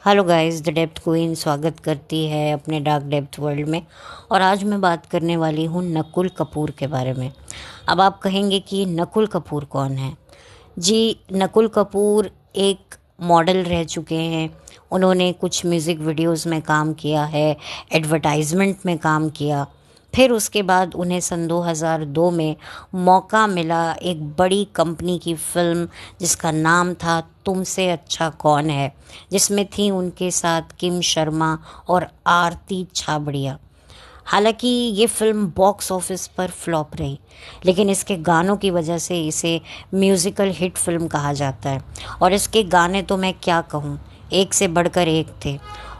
Hello guys, the depth queen स्वागत करती है अपने डार्क डेप्थ वर्ल्ड में। और आज मैं बात करने वाली हूँ नकुल कपूर के बारे में। अब आप कहेंगे कि नकुल कपूर कौन है? जी, नकुल कपूर एक मॉडल रह चुके हैं। उन्होंने कुछ म्यूज़िक वीडियोस में काम किया है, एडवर्टाइजमेंट में काम किया। फिर उसके बाद उन्हें सन 2002 में मौका मिला एक बड़ी कंपनी की फ़िल्म जिसका नाम था तुमसे अच्छा कौन है, जिसमें थी उनके साथ किम शर्मा और आरती छाबड़िया। हालांकि ये फ़िल्म बॉक्स ऑफिस पर फ्लॉप रही, लेकिन इसके गानों की वजह से इसे म्यूज़िकल हिट फिल्म कहा जाता है। और इसके गाने तो मैं क्या कहूँ, एक से बढ़कर एक थे।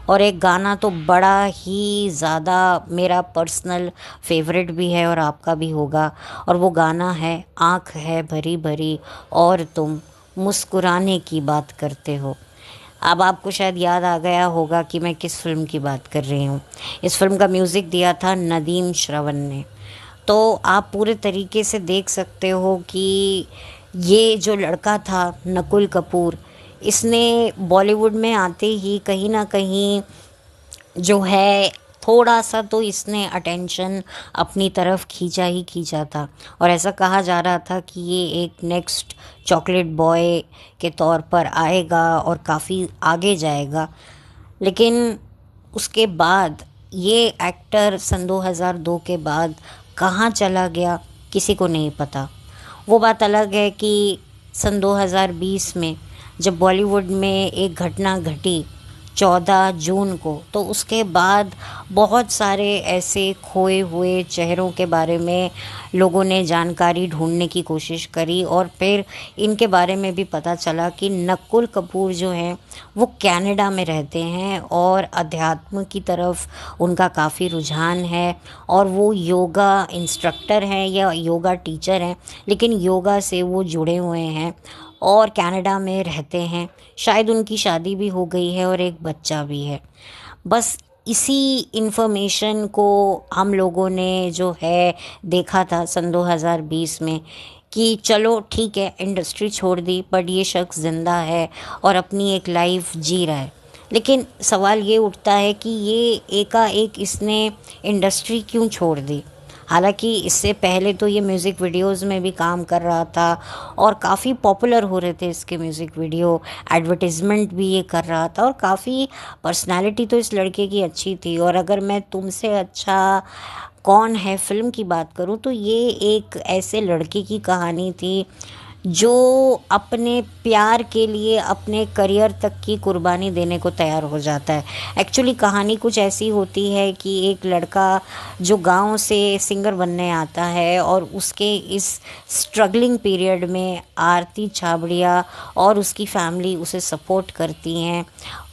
और एक गाना तो बड़ा ही ज़्यादा मेरा पर्सनल फेवरेट भी है और आपका भी होगा, और वो गाना है आँख है भरी भरी और तुम मुस्कुराने की बात करते हो। अब आपको शायद याद आ गया होगा कि मैं किस फिल्म की बात कर रही हूँ। इस फिल्म का म्यूज़िक दिया था नदीम श्रवण ने। तो आप पूरे तरीके से देख सकते हो कि ये जो लड़का था नकुल कपूर, इसने बॉलीवुड में आते ही कहीं ना कहीं जो है थोड़ा सा तो इसने अटेंशन अपनी तरफ खींचा ही खींचा था। और ऐसा कहा जा रहा था कि ये एक नेक्स्ट चॉकलेट बॉय के तौर पर आएगा और काफ़ी आगे जाएगा। लेकिन उसके बाद ये एक्टर सन 2002 के बाद कहाँ चला गया किसी को नहीं पता। वो बात अलग है कि सन 2020 में जब बॉलीवुड में एक घटना घटी 14 जून को, तो उसके बाद बहुत सारे ऐसे खोए हुए चेहरों के बारे में लोगों ने जानकारी ढूंढने की कोशिश करी। और फिर इनके बारे में भी पता चला कि नकुल कपूर जो हैं वो कनाडा में रहते हैं और अध्यात्म की तरफ उनका काफ़ी रुझान है। और वो योगा इंस्ट्रक्टर हैं या योगा टीचर हैं, लेकिन योगा से वो जुड़े हुए हैं और कनाडा में रहते हैं। शायद उनकी शादी भी हो गई है और एक बच्चा भी है। बस इसी इन्फॉर्मेशन को हम लोगों ने जो है देखा था सन 2020 में कि चलो ठीक है, इंडस्ट्री छोड़ दी, बट ये शख्स ज़िंदा है और अपनी एक लाइफ जी रहा है। लेकिन सवाल ये उठता है कि ये एकाएक इसने इंडस्ट्री क्यों छोड़ दी? हालांकि इससे पहले तो ये म्यूज़िक वीडियोस में भी काम कर रहा था और काफ़ी पॉपुलर हो रहे थे इसके म्यूज़िक वीडियो, एडवर्टाइजमेंट भी ये कर रहा था और काफ़ी पर्सनालिटी तो इस लड़के की अच्छी थी। और अगर मैं तुमसे अच्छा कौन है फिल्म की बात करूँ तो ये एक ऐसे लड़के की कहानी थी जो अपने प्यार के लिए अपने करियर तक की कुर्बानी देने को तैयार हो जाता है। एक्चुअली कहानी कुछ ऐसी होती है कि एक लड़का जो गांव से सिंगर बनने आता है और उसके इस स्ट्रगलिंग पीरियड में आरती छाबड़िया और उसकी फैमिली उसे सपोर्ट करती हैं।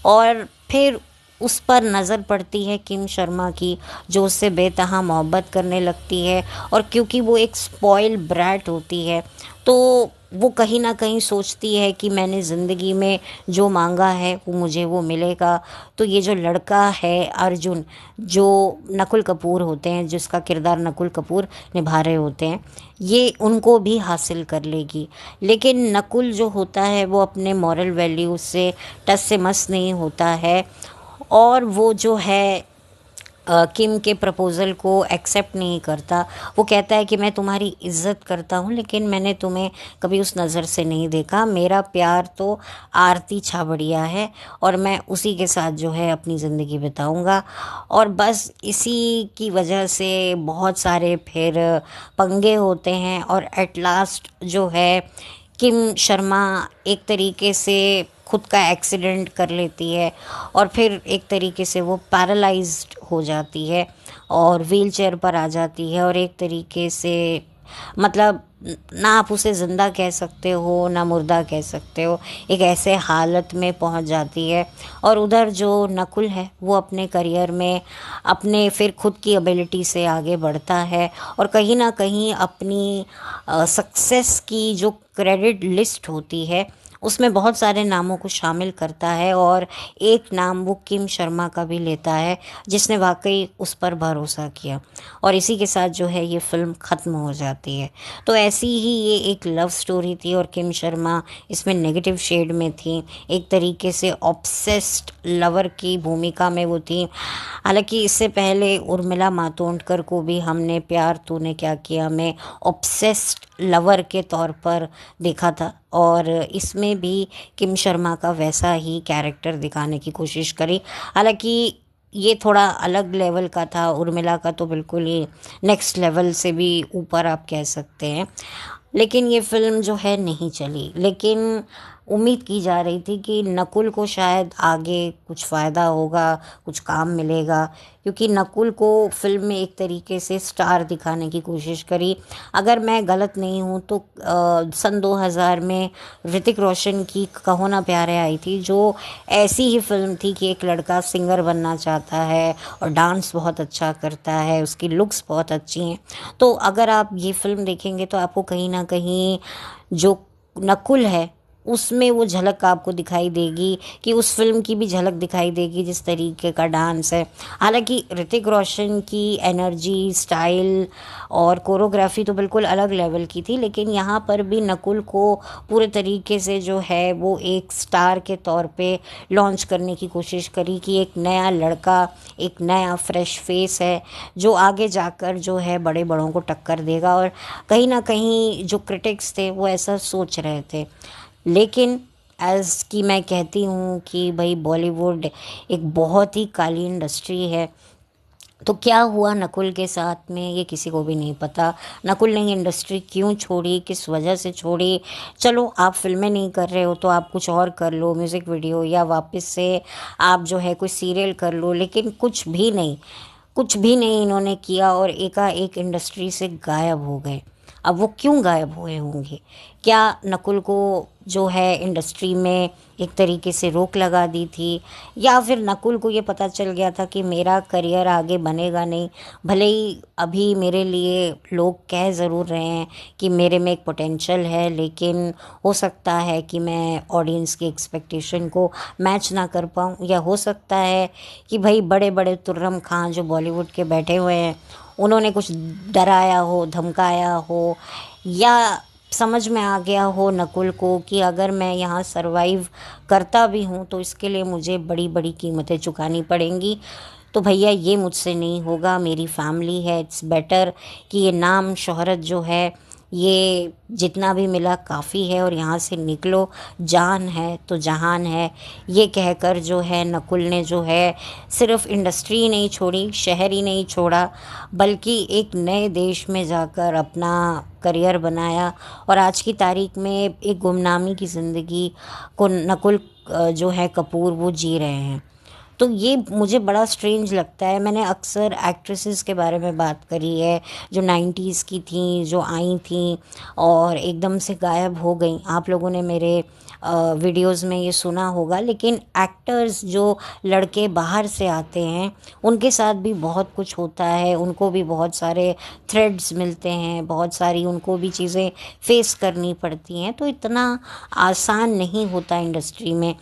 और फिर उस पर नज़र पड़ती है किम शर्मा की, जो उससे बेतहा मोहब्बत करने लगती है। और क्योंकि वो एक स्पॉइल ब्रैट होती है, तो वो कहीं ना कहीं सोचती है कि मैंने ज़िंदगी में जो मांगा है वो मुझे वो मिलेगा। तो ये जो लड़का है अर्जुन, जो नकुल कपूर होते हैं, जिसका किरदार नकुल कपूर निभा रहे होते हैं, ये उनको भी हासिल कर लेगी। लेकिन नकुल जो होता है वो अपने मॉरल वैल्यूज़ से टस से मस नहीं होता है और वो जो है किम के प्रपोज़ल को एक्सेप्ट नहीं करता। वो कहता है कि मैं तुम्हारी इज़्ज़त करता हूँ, लेकिन मैंने तुम्हें कभी उस नज़र से नहीं देखा। मेरा प्यार तो आरती छाबड़िया है और मैं उसी के साथ जो है अपनी ज़िंदगी बिताऊँगा। और बस इसी की वजह से बहुत सारे फिर पंगे होते हैं और एट लास्ट जो है किम शर्मा एक तरीके से खुद का एक्सीडेंट कर लेती है और फिर एक तरीके से वो पैरालाइज्ड हो जाती है और व्हीलचेयर पर आ जाती है। और एक तरीके से मतलब ना आप उसे ज़िंदा कह सकते हो ना मुर्दा कह सकते हो, एक ऐसे हालत में पहुंच जाती है। और उधर जो नकुल है वो अपने करियर में अपने फिर खुद की एबिलिटी से आगे बढ़ता है और कहीं ना कहीं अपनी सक्सेस की जो क्रेडिट लिस्ट होती है उसमें बहुत सारे नामों को शामिल करता है और एक नाम वो किम शर्मा का भी लेता है, जिसने वाकई उस पर भरोसा किया। और इसी के साथ जो है ये फ़िल्म ख़त्म हो जाती है। तो ऐसी ही ये एक लव स्टोरी थी और किम शर्मा इसमें नेगेटिव शेड में थी, एक तरीके से ऑब्सेस्ड लवर की भूमिका में वो थी। हालांकि इससे पहले उर्मिला मातोंडकर को भी हमने प्यार तूने क्या किया में ऑब्सेस्ड लवर के तौर पर देखा था, और इसमें भी किम शर्मा का वैसा ही कैरेक्टर दिखाने की कोशिश करी। हालांकि ये थोड़ा अलग लेवल का था, उर्मिला का तो बिल्कुल ही नेक्स्ट लेवल से भी ऊपर आप कह सकते हैं। लेकिन ये फ़िल्म जो है नहीं चली। लेकिन उम्मीद की जा रही थी कि नकुल को शायद आगे कुछ फ़ायदा होगा, कुछ काम मिलेगा, क्योंकि नकुल को फ़िल्म में एक तरीके से स्टार दिखाने की कोशिश करी। अगर मैं गलत नहीं हूँ तो सन 2000 में ऋतिक रोशन की कहो ना प्यारे आई थी, जो ऐसी ही फ़िल्म थी कि एक लड़का सिंगर बनना चाहता है और डांस बहुत अच्छा करता है, उसकी लुक्स बहुत अच्छी हैं। तो अगर आप ये फ़िल्म देखेंगे तो आपको कहीं ना कहीं जो नकुल है उसमें वो झलक आपको दिखाई देगी, कि उस फिल्म की भी झलक दिखाई देगी जिस तरीके का डांस है। हालांकि ऋतिक रोशन की एनर्जी, स्टाइल और कोरियोग्राफी तो बिल्कुल अलग लेवल की थी, लेकिन यहाँ पर भी नकुल को पूरे तरीके से जो है वो एक स्टार के तौर पे लॉन्च करने की कोशिश करी, कि एक नया लड़का, एक नया फ्रेश फेस है जो आगे जाकर जो है बड़े बड़ों को टक्कर देगा। और कहीं ना कहीं जो क्रिटिक्स थे वो ऐसा सोच रहे थे। लेकिन एज़ कि मैं कहती हूँ कि भाई बॉलीवुड एक बहुत ही काली इंडस्ट्री है, तो क्या हुआ नकुल के साथ में ये किसी को भी नहीं पता। नकुल ने इंडस्ट्री क्यों छोड़ी, किस वजह से छोड़ी। चलो आप फिल्में नहीं कर रहे हो तो आप कुछ और कर लो, म्यूज़िक वीडियो, या वापस से आप जो है कोई सीरियल कर लो, लेकिन कुछ भी नहीं, कुछ भी नहीं इन्होंने किया और एकाएक इंडस्ट्री से गायब हो गए। अब वो क्यों गायब हुए होंगे? क्या नकुल को जो है इंडस्ट्री में एक तरीके से रोक लगा दी थी, या फिर नकुल को ये पता चल गया था कि मेरा करियर आगे बनेगा नहीं, भले ही अभी मेरे लिए लोग कह ज़रूर रहे हैं कि मेरे में एक पोटेंशियल है, लेकिन हो सकता है कि मैं ऑडियंस की एक्सपेक्टेशन को मैच ना कर पाऊँ, या हो सकता है कि भाई बड़े बड़े तुर्रम खां जो बॉलीवुड के बैठे हुए हैं उन्होंने कुछ डराया हो, धमकाया हो, या समझ में आ गया हो नकुल को कि अगर मैं यहाँ सरवाइव करता भी हूँ तो इसके लिए मुझे बड़ी बड़ी कीमतें चुकानी पड़ेंगी। तो भैया ये मुझसे नहीं होगा, मेरी फैमिली है, इट्स बेटर कि ये नाम शोहरत जो है ये जितना भी मिला काफ़ी है और यहाँ से निकलो, जान है तो जहान है। ये कहकर जो है नकुल ने जो है सिर्फ इंडस्ट्री ही नहीं छोड़ी, शहर ही नहीं छोड़ा, बल्कि एक नए देश में जाकर अपना करियर बनाया, और आज की तारीख में एक गुमनामी की ज़िंदगी को नकुल जो है कपूर वो जी रहे हैं। तो ये मुझे बड़ा स्ट्रेंज लगता है। मैंने अक्सर एक्ट्रेसेस के बारे में बात करी है जो 90s की थी, जो आई थी और एकदम से गायब हो गई। आप लोगों ने मेरे वीडियोस में ये सुना होगा, लेकिन एक्टर्स जो लड़के बाहर से आते हैं उनके साथ भी बहुत कुछ होता है, उनको भी बहुत सारे थ्रेड्स मिलते हैं, बहुत सारी उनको भी चीज़ें फेस करनी पड़ती हैं। तो इतना आसान नहीं होता इंडस्ट्री में।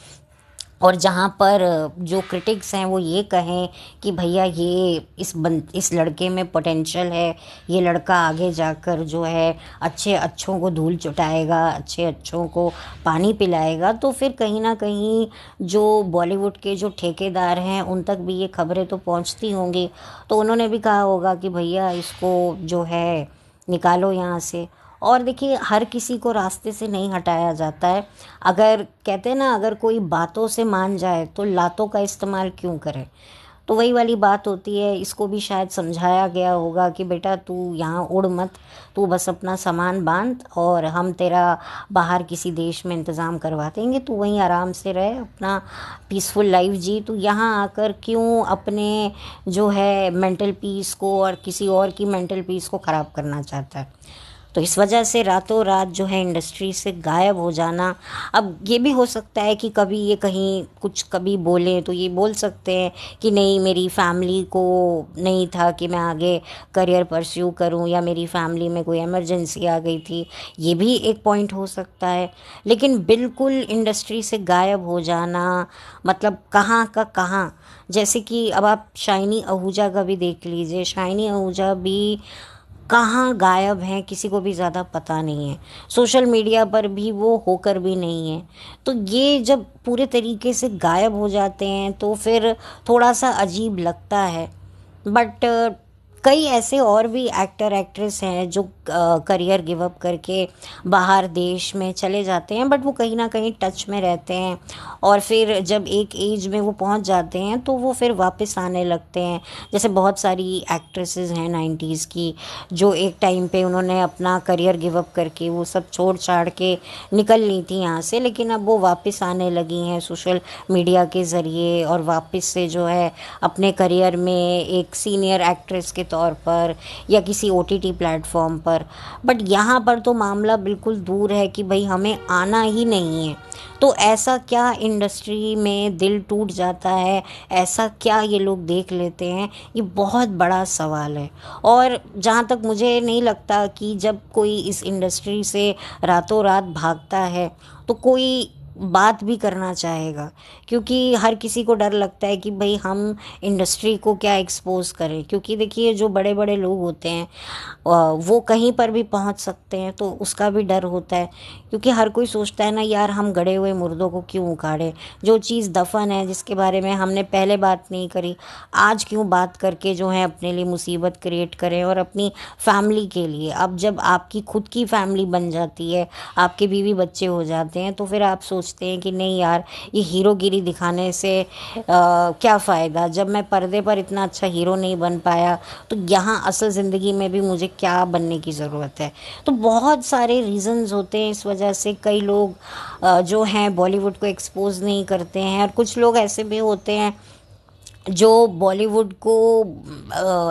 और जहाँ पर जो क्रिटिक्स हैं वो ये कहें कि भैया ये इस लड़के में पोटेंशियल है, ये लड़का आगे जाकर जो है अच्छे अच्छों को धूल चटाएगा, अच्छे अच्छों को पानी पिलाएगा, तो फिर कहीं ना कहीं जो बॉलीवुड के जो ठेकेदार हैं उन तक भी ये खबरें तो पहुँचती होंगी। तो उन्होंने भी कहा होगा कि भैया इसको जो है निकालो यहाँ से। और देखिए हर किसी को रास्ते से नहीं हटाया जाता है। अगर कहते हैं ना, अगर कोई बातों से मान जाए तो लातों का इस्तेमाल क्यों करे। तो वही वाली बात होती है। इसको भी शायद समझाया गया होगा कि बेटा तू यहाँ उड़ मत, तू बस अपना सामान बांध और हम तेरा बाहर किसी देश में इंतज़ाम करवा देंगे, तू वहीं आराम से रहे, अपना पीसफुल लाइफ जी, तू यहाँ आकर क्यों अपने जो है मेंटल पीस को और किसी और की मेंटल पीस को ख़राब करना चाहता है। तो इस वजह से रातों रात जो है इंडस्ट्री से गायब हो जाना। अब ये भी हो सकता है कि कभी ये कहीं कुछ कभी बोलें तो ये बोल सकते हैं कि नहीं, मेरी फैमिली को नहीं था कि मैं आगे करियर परस्यू करूं, या मेरी फैमिली में कोई इमरजेंसी आ गई थी, ये भी एक पॉइंट हो सकता है। लेकिन बिल्कुल इंडस्ट्री से गायब हो जाना मतलब कहाँ का कहाँ। जैसे कि अब आप शाइनी आहूजा का भी देख लीजिए, शाइनी आहूजा भी कहाँ गायब हैं, किसी को भी ज़्यादा पता नहीं है, सोशल मीडिया पर भी वो होकर भी नहीं है। तो ये जब पूरे तरीके से गायब हो जाते हैं तो फिर थोड़ा सा अजीब लगता है। बट कई ऐसे और भी एक्टर एक्ट्रेस हैं जो करियर गिव अप करके बाहर देश में चले जाते हैं, बट वो कहीं ना कहीं टच में रहते हैं, और फिर जब एक एज में वो पहुंच जाते हैं तो वो फिर वापस आने लगते हैं। जैसे बहुत सारी एक्ट्रेसेस हैं 90s की, जो एक टाइम पे उन्होंने अपना करियर गिव अप करके वो सब छोड़ छाड़ के निकल ली थी यहाँ से, लेकिन अब वो वापस आने लगी हैं सोशल मीडिया के ज़रिए, और वापस से जो है अपने करियर में एक सीनियर एक्ट्रेस के तौर पर या किसी OTT प्लेटफॉर्म पर। बट यहाँ पर तो मामला बिल्कुल दूर है कि भाई हमें आना ही नहीं है। तो ऐसा क्या इंडस्ट्री में दिल टूट जाता है, ऐसा क्या ये लोग देख लेते हैं, ये बहुत बड़ा सवाल है। और जहाँ तक मुझे नहीं लगता कि जब कोई इस इंडस्ट्री से रातों रात भागता है तो कोई बात भी करना चाहेगा, क्योंकि हर किसी को डर लगता है कि भाई हम इंडस्ट्री को क्या एक्सपोज करें। क्योंकि देखिए जो बड़े बड़े लोग होते हैं वो कहीं पर भी पहुंच सकते हैं, तो उसका भी डर होता है। क्योंकि हर कोई सोचता है ना यार, हम गड़े हुए मुर्दों को क्यों उखाड़े, जो चीज़ दफन है जिसके बारे में हमने पहले बात नहीं करी, आज क्यों बात करके जो है अपने लिए मुसीबत क्रिएट करें और अपनी फैमिली के लिए। अब जब आपकी खुद की फैमिली बन जाती है, आपके बीवी बच्चे हो जाते हैं, तो फिर आप सोचते हैं कि नहीं यार, ये हीरोगिरी दिखाने से क्या फ़ायदा, जब मैं पर्दे पर इतना अच्छा हीरो नहीं बन पाया तो यहाँ असल ज़िंदगी में भी मुझे क्या बनने की ज़रूरत है। तो बहुत सारे रीज़न्स होते हैं, इस वजह से कई लोग जो हैं बॉलीवुड को एक्सपोज नहीं करते हैं, और कुछ लोग ऐसे भी होते हैं जो बॉलीवुड को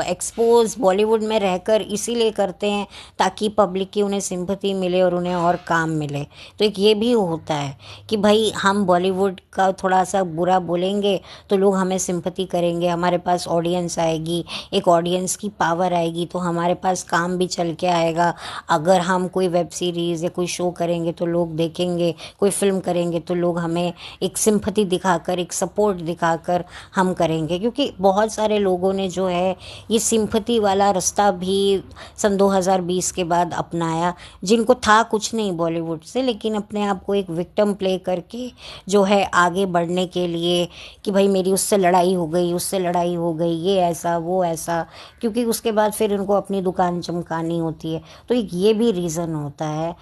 एक्सपोज बॉलीवुड में रहकर इसीलिए करते हैं ताकि पब्लिक की उन्हें सिंपैथी मिले और उन्हें और काम मिले। तो एक ये भी होता है कि भाई हम बॉलीवुड का थोड़ा सा बुरा बोलेंगे तो लोग हमें सिंपैथी करेंगे, हमारे पास ऑडियंस आएगी, एक ऑडियंस की पावर आएगी, तो हमारे पास काम भी चल के आएगा। अगर हम कोई वेब सीरीज़ या कोई शो करेंगे तो लोग देखेंगे, कोई फिल्म करेंगे तो लोग हमें एक सिंपैथी दिखाकर, एक सपोर्ट दिखाकर हम करेंगे। क्योंकि बहुत सारे लोगों ने जो है ये सिंपैथी वाला रास्ता भी सन 2020 के बाद अपनाया, जिनको था कुछ नहीं बॉलीवुड से, लेकिन अपने आप को एक विक्टिम प्ले करके जो है आगे बढ़ने के लिए कि भाई मेरी उससे लड़ाई हो गई, उससे लड़ाई हो गई, ये ऐसा वो ऐसा, क्योंकि उसके बाद फिर उनको अपनी दुकान चमकानी होती है। तो एक ये भी रीज़न होता है।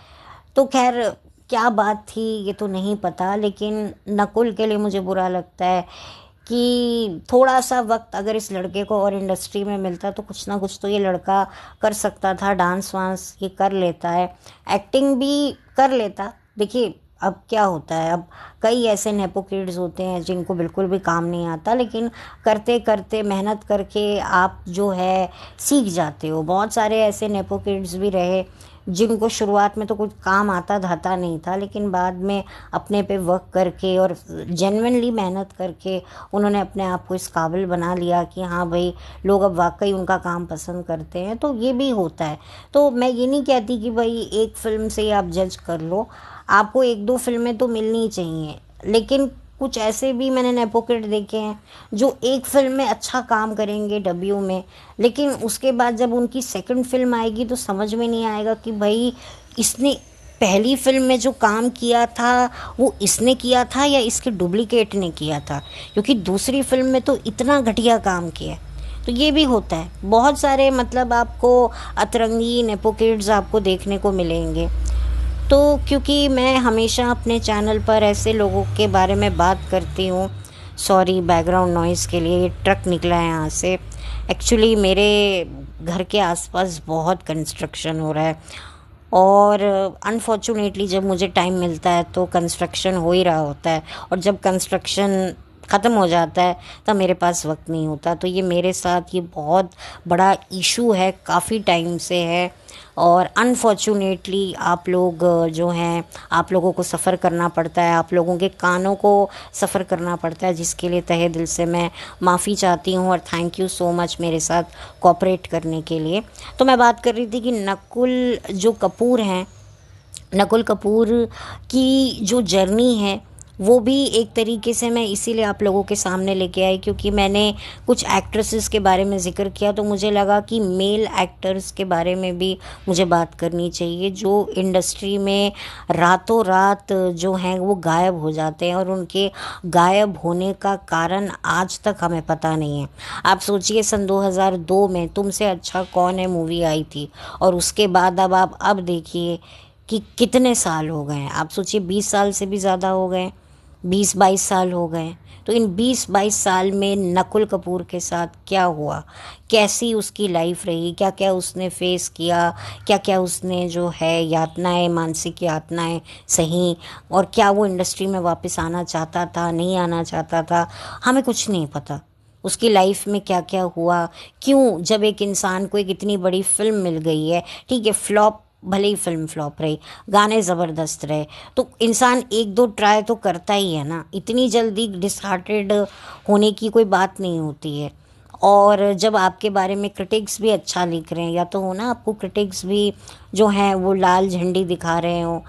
तो खैर क्या बात थी ये तो नहीं पता, लेकिन नकुल के लिए मुझे बुरा लगता है कि थोड़ा सा वक्त अगर इस लड़के को और इंडस्ट्री में मिलता तो कुछ ना कुछ तो ये लड़का कर सकता था। डांस वांस ये कर लेता है, एक्टिंग भी कर लेता। देखिए अब क्या होता है, अब कई ऐसे नेपो किड्स होते हैं जिनको बिल्कुल भी काम नहीं आता, लेकिन करते करते मेहनत करके आप जो है सीख जाते हो। बहुत सारे ऐसे नेपो किड्स भी रहे जिनको शुरुआत में तो कुछ काम आता धाता नहीं था, लेकिन बाद में अपने पे वर्क करके और जेन्युइनली मेहनत करके उन्होंने अपने आप को इस काबिल बना लिया कि हाँ भाई लोग अब वाकई उनका काम पसंद करते हैं। तो ये भी होता है। तो मैं ये नहीं कहती कि भाई एक फ़िल्म से आप जज कर लो, आपको एक दो फिल्में तो मिलनी चाहिए, लेकिन कुछ ऐसे भी मैंने नेपोकिड देखे हैं जो एक फिल्म में अच्छा काम करेंगे डेब्यू में, लेकिन उसके बाद जब उनकी सेकंड फिल्म आएगी तो समझ में नहीं आएगा कि भाई इसने पहली फिल्म में जो काम किया था वो इसने किया था या इसके डुप्लीकेट ने किया था, क्योंकि दूसरी फिल्म में तो इतना घटिया काम किया। तो ये भी होता है। बहुत सारे मतलब आपको अतरंगी नेपोकिड्स आपको देखने को मिलेंगे। तो क्योंकि मैं हमेशा अपने चैनल पर ऐसे लोगों के बारे में बात करती हूँ, सॉरी बैकग्राउंड नॉइज़ के लिए, ये ट्रक निकला है यहाँ से। एक्चुअली मेरे घर के आसपास बहुत कंस्ट्रक्शन हो रहा है, और अनफॉर्चुनेटली जब मुझे टाइम मिलता है तो कंस्ट्रक्शन हो ही रहा होता है, और जब कंस्ट्रक्शन ख़त्म हो जाता है तब मेरे पास वक्त नहीं होता। तो ये मेरे साथ ये बहुत बड़ा इशू है, काफ़ी टाइम से है। और अनफॉर्चुनेटली आप लोग जो हैं, आप लोगों को सफ़र करना पड़ता है, आप लोगों के कानों को सफ़र करना पड़ता है, जिसके लिए तहे दिल से मैं माफ़ी चाहती हूँ। और थैंक यू सो मच मेरे साथ कोऑपरेट करने के लिए। तो मैं बात कर रही थी कि नकुल जो कपूर हैं, नकुल कपूर की जो जर्नी है वो भी एक तरीके से मैं इसीलिए आप लोगों के सामने लेके आई, क्योंकि मैंने कुछ एक्ट्रेसेस के बारे में ज़िक्र किया तो मुझे लगा कि मेल एक्टर्स के बारे में भी मुझे बात करनी चाहिए, जो इंडस्ट्री में रातों रात जो हैं वो गायब हो जाते हैं, और उनके गायब होने का कारण आज तक हमें पता नहीं है। आप सोचिए, सन 2002 में तुमसे अच्छा कौन है मूवी आई थी, और उसके बाद अब देखिए कि कितने साल हो गए हैं। आप सोचिए 20 साल से भी ज़्यादा हो गए, 20-22 साल हो गए। तो इन 20-22 साल में नकुल कपूर के साथ क्या हुआ, कैसी उसकी लाइफ रही, क्या क्या उसने फेस किया, क्या क्या उसने जो है यातनाएं, मानसिक यातनाएं सही, और क्या वो इंडस्ट्री में वापस आना चाहता था, नहीं आना चाहता था, हमें कुछ नहीं पता। उसकी लाइफ में क्या क्या हुआ, क्यों जब एक इंसान को एक इतनी बड़ी फिल्म मिल गई है, ठीक है फ्लॉप, भले ही फिल्म फ्लॉप रही, गाने ज़बरदस्त रहे, तो इंसान एक दो ट्राई तो करता ही है ना, इतनी जल्दी डिसहार्टेड होने की कोई बात नहीं होती है। और जब आपके बारे में क्रिटिक्स भी अच्छा लिख रहे हैं, या तो हो ना आपको क्रिटिक्स भी जो हैं वो लाल झंडी दिखा रहे हो,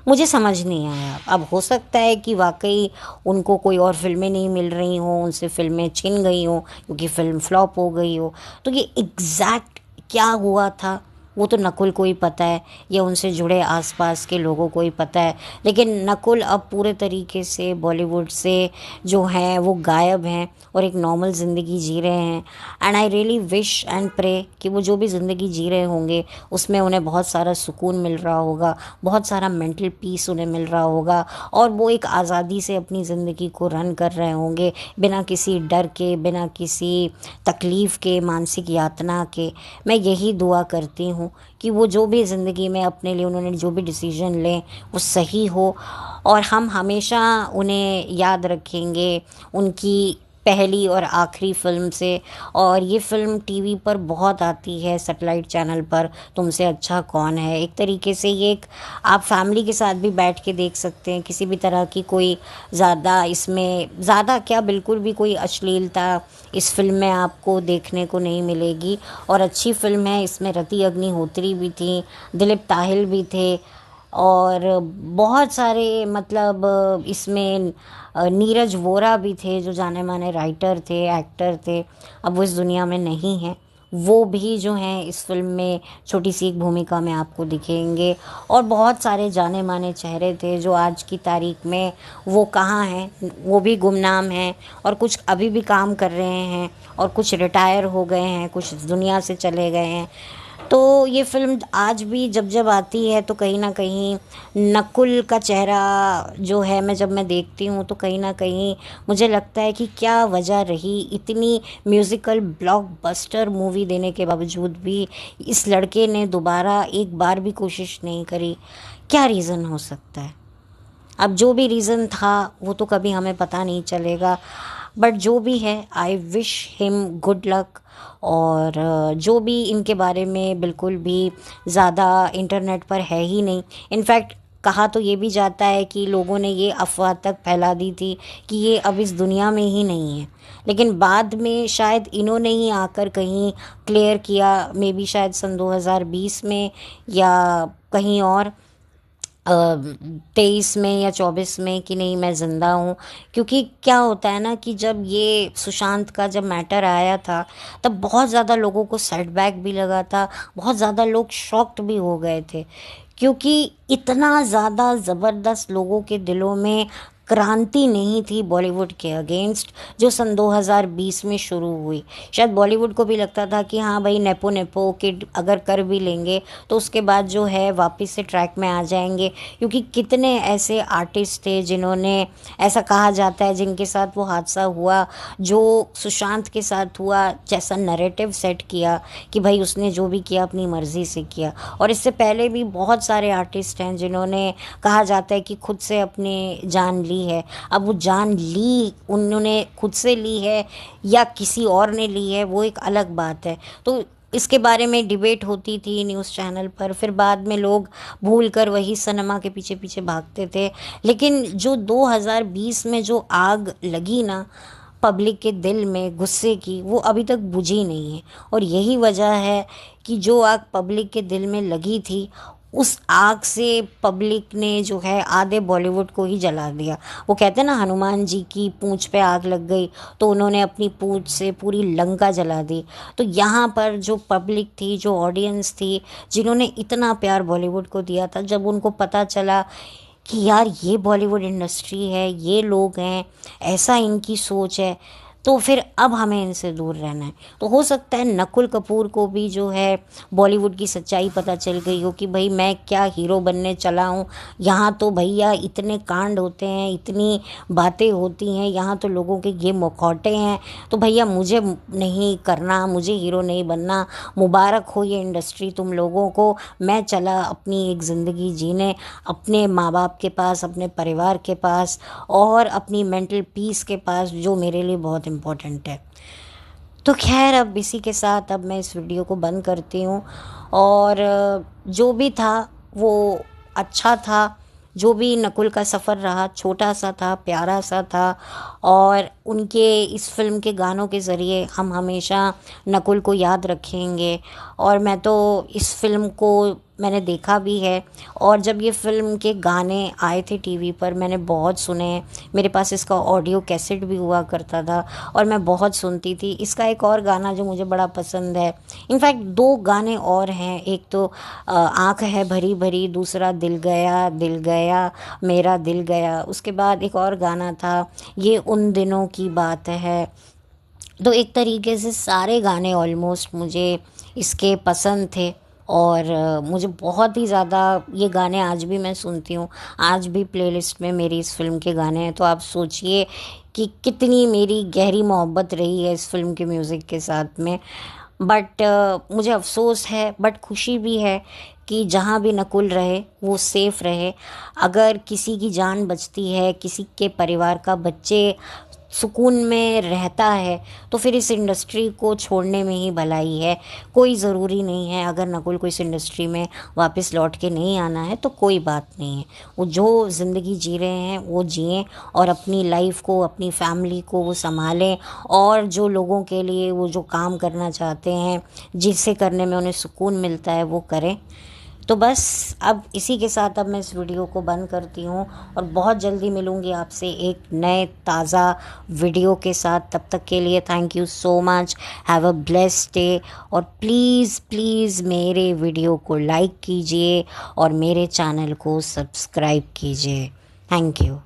मुझे समझ नहीं आया। अब हो सकता है कि वाकई उनको कोई और फिल्में नहीं मिल रही हों, उनसे फिल्में छिन गई हों क्योंकि फिल्म फ्लॉप हो गई हो। तो ये एग्जैक्ट क्या हुआ था वो तो नकुल को ही पता है, या उनसे जुड़े आसपास के लोगों को ही पता है। लेकिन नकुल अब पूरे तरीके से बॉलीवुड से जो हैं वो गायब हैं और एक नॉर्मल ज़िंदगी जी रहे हैं। And I really wish and pray कि वो जो भी ज़िंदगी जी रहे होंगे उसमें उन्हें बहुत सारा सुकून मिल रहा होगा, बहुत सारा मेंटल पीस उन्हें मिल रहा होगा, और वो एक आज़ादी से अपनी ज़िंदगी को रन कर रहे होंगे, बिना किसी डर के, बिना किसी तकलीफ़ के, मानसिक यातना के। मैं यही दुआ करती हूँ कि वो जो भी ज़िंदगी में अपने लिए उन्होंने जो भी डिसीजन लें वो सही हो, और हम हमेशा उन्हें याद रखेंगे उनकी पहली और आखिरी फ़िल्म से। और ये फ़िल्म टीवी पर बहुत आती है, सैटेलाइट चैनल पर, तुमसे अच्छा कौन है। एक तरीके से ये एक आप फैमिली के साथ भी बैठ के देख सकते हैं, किसी भी तरह की कोई ज़्यादा इसमें, ज़्यादा क्या, बिल्कुल भी कोई अश्लीलता इस फिल्म में आपको देखने को नहीं मिलेगी। और अच्छी फ़िल्म है, इसमें रति अग्निहोत्री भी थी, दिलीप ताहिल भी थे, और बहुत सारे मतलब इसमें नीरज वोरा भी थे जो जाने माने राइटर थे, एक्टर थे। अब वो इस दुनिया में नहीं हैं, वो भी जो हैं इस फिल्म में छोटी सी एक भूमिका में आपको दिखेंगे। और बहुत सारे जाने माने चेहरे थे जो आज की तारीख में वो कहाँ हैं, वो भी गुमनाम हैं, और कुछ अभी भी काम कर रहे हैं, और कुछ रिटायर हो गए हैं, कुछ दुनिया से चले गए हैं। तो ये फ़िल्म आज भी जब जब आती है तो कहीं ना कहीं नकुल का चेहरा जो है, जब मैं देखती हूँ तो कहीं ना कहीं मुझे लगता है कि क्या वजह रही, इतनी म्यूज़िकल ब्लॉकबस्टर मूवी देने के बावजूद भी इस लड़के ने दोबारा एक बार भी कोशिश नहीं करी। क्या रीज़न हो सकता है? अब जो भी रीज़न था वो तो कभी हमें पता नहीं चलेगा, बट जो भी है I wish him good luck. और जो भी इनके बारे में बिल्कुल भी ज़्यादा इंटरनेट पर है ही नहीं। इनफैक्ट कहा तो ये भी जाता है कि लोगों ने ये अफवाह तक फैला दी थी कि ये अब इस दुनिया में ही नहीं है, लेकिन बाद में शायद इन्होंने ही आकर कहीं क्लियर किया, मे बी शायद सन 2020 में या कहीं और 23 में या 24 में, कि नहीं मैं ज़िंदा हूँ। क्योंकि क्या होता है ना कि जब ये सुशांत का जब मैटर आया था तब बहुत ज़्यादा लोगों को सेटबैक भी लगा था, बहुत ज़्यादा लोग शॉक्ड भी हो गए थे, क्योंकि इतना ज़्यादा ज़बरदस्त लोगों के दिलों में क्रांति नहीं थी बॉलीवुड के अगेंस्ट जो सन 2020 में शुरू हुई। शायद बॉलीवुड को भी लगता था कि हाँ भाई, नेपो नेपो किड अगर कर भी लेंगे तो उसके बाद जो है वापस से ट्रैक में आ जाएंगे, क्योंकि कितने ऐसे आर्टिस्ट थे जिन्होंने, ऐसा कहा जाता है, जिनके साथ वो हादसा हुआ जो सुशांत के साथ हुआ, जैसा नैरेटिव सेट किया कि भाई उसने जो भी किया अपनी मर्ज़ी से किया। और इससे पहले भी बहुत सारे आर्टिस्ट हैं जिन्होंने, कहा जाता है कि खुद से अपनी जान ली मरी है। अब वो जान ली उन्होंने खुद से ली है या किसी और ने ली है, वो एक अलग बात है। तो इसके बारे में डिबेट होती थी न्यूज़ चैनल पर, फिर बाद में लोग भूल कर वही सिनेमा के पीछे पीछे भागते थे। लेकिन जो 2020 में जो आग लगी ना पब्लिक के दिल में गुस्से की, वो अभी तक बुझी नहीं है। और यही वजह है कि जो आग पब्लिक के दिल में लगी थी, उस आग से पब्लिक ने जो है आधे बॉलीवुड को ही जला दिया। वो कहते हैं ना, हनुमान जी की पूंछ पे आग लग गई तो उन्होंने अपनी पूंछ से पूरी लंका जला दी। तो यहाँ पर जो पब्लिक थी, जो ऑडियंस थी, जिन्होंने इतना प्यार बॉलीवुड को दिया था, जब उनको पता चला कि यार ये बॉलीवुड इंडस्ट्री है, ये लोग हैं, ऐसा इनकी सोच है, तो फिर अब हमें इनसे दूर रहना है। तो हो सकता है नकुल कपूर को भी जो है बॉलीवुड की सच्चाई पता चल गई हो कि भाई मैं क्या हीरो बनने चला हूँ। यहाँ तो भैया इतने कांड होते हैं, इतनी बातें होती हैं, यहाँ तो लोगों के ये मुखौटे हैं, तो भैया मुझे नहीं करना, मुझे हीरो नहीं बनना। मुबारक हो ये इंडस्ट्री तुम लोगों को, मैं चला अपनी एक ज़िंदगी जीने, अपने माँ बाप के पास, अपने परिवार के पास और अपनी मेंटल पीस के पास, जो मेरे लिए बहुत इम्पोर्टेंट है। तो खैर, अब इसी के साथ अब मैं इस वीडियो को बंद करती हूँ। और जो भी था वो अच्छा था। जो भी नकुल का सफ़र रहा, छोटा सा था, प्यारा सा था। और उनके इस फिल्म के गानों के ज़रिए हम हमेशा नकुल को याद रखेंगे। और मैं तो इस फिल्म को मैंने देखा भी है, और जब ये फ़िल्म के गाने आए थे टीवी पर मैंने बहुत सुने हैं। मेरे पास इसका ऑडियो कैसेट भी हुआ करता था और मैं बहुत सुनती थी। इसका एक और गाना जो मुझे बड़ा पसंद है, इनफैक्ट दो गाने और हैं, एक तो आँख है भरी भरी, दूसरा दिल गया मेरा दिल गया। उसके बाद एक और गाना था, ये उन दिनों की बात है। तो एक तरीके से सारे गाने ऑलमोस्ट मुझे इसके पसंद थे। और मुझे बहुत ही ज़्यादा ये गाने आज भी मैं सुनती हूँ। आज भी प्लेलिस्ट में मेरी इस फिल्म के गाने हैं। तो आप सोचिए कि कितनी मेरी गहरी मोहब्बत रही है इस फिल्म के म्यूज़िक के साथ में। बट मुझे अफ़सोस है, बट खुशी भी है कि जहाँ भी नकुल रहे वो सेफ़ रहे। अगर किसी की जान बचती है, किसी के परिवार का बच्चे सुकून में रहता है, तो फिर इस इंडस्ट्री को छोड़ने में ही भलाई है। कोई ज़रूरी नहीं है, अगर नकुल को इस इंडस्ट्री में वापस लौट के नहीं आना है तो कोई बात नहीं है। वो जो ज़िंदगी जी रहे हैं वो जिएं और अपनी लाइफ को, अपनी फैमिली को वो संभालें। और जो लोगों के लिए वो जो काम करना चाहते हैं, जिसे करने में उन्हें सुकून मिलता है, वो करें। तो बस अब इसी के साथ अब मैं इस वीडियो को बंद करती हूँ और बहुत जल्दी मिलूँगी आपसे एक नए ताज़ा वीडियो के साथ। तब तक के लिए thank you so much, have a blessed day. और प्लीज़ प्लीज़ मेरे वीडियो को लाइक कीजिए और मेरे चैनल को सब्सक्राइब कीजिए। Thank you.